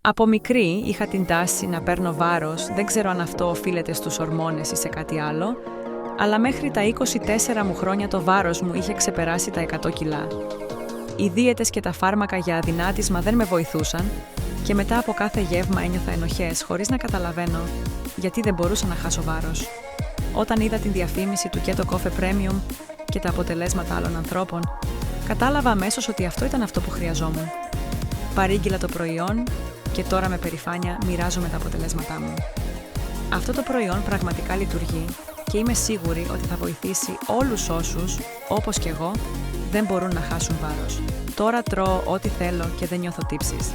Από μικρή είχα την τάση να παίρνω βάρος, δεν ξέρω αν αυτό οφείλεται στους ορμόνες ή σε κάτι άλλο, αλλά μέχρι τα 24 μου χρόνια το βάρος μου είχε ξεπεράσει τα 100 κιλά. Οι δίαιτες και τα φάρμακα για αδυνάτισμα δεν με βοηθούσαν και μετά από κάθε γεύμα ένιωθα ενοχές χωρίς να καταλαβαίνω γιατί δεν μπορούσα να χάσω βάρος. Όταν είδα την διαφήμιση του Keto Coffee Premium και τα αποτελέσματα άλλων ανθρώπων, κατάλαβα αμέσως ότι αυτό ήταν αυτό που χρειαζόμουν. Παρήγγειλα το προϊόν και τώρα με περηφάνεια μοιράζομαι τα αποτελέσματά μου. Αυτό το προϊόν πραγματικά λειτουργεί και είμαι σίγουρη ότι θα βοηθήσει όλους όσους, όπως και εγώ, δεν μπορούν να χάσουν βάρος. Τώρα τρώω ό,τι θέλω και δεν νιώθω τύψεις.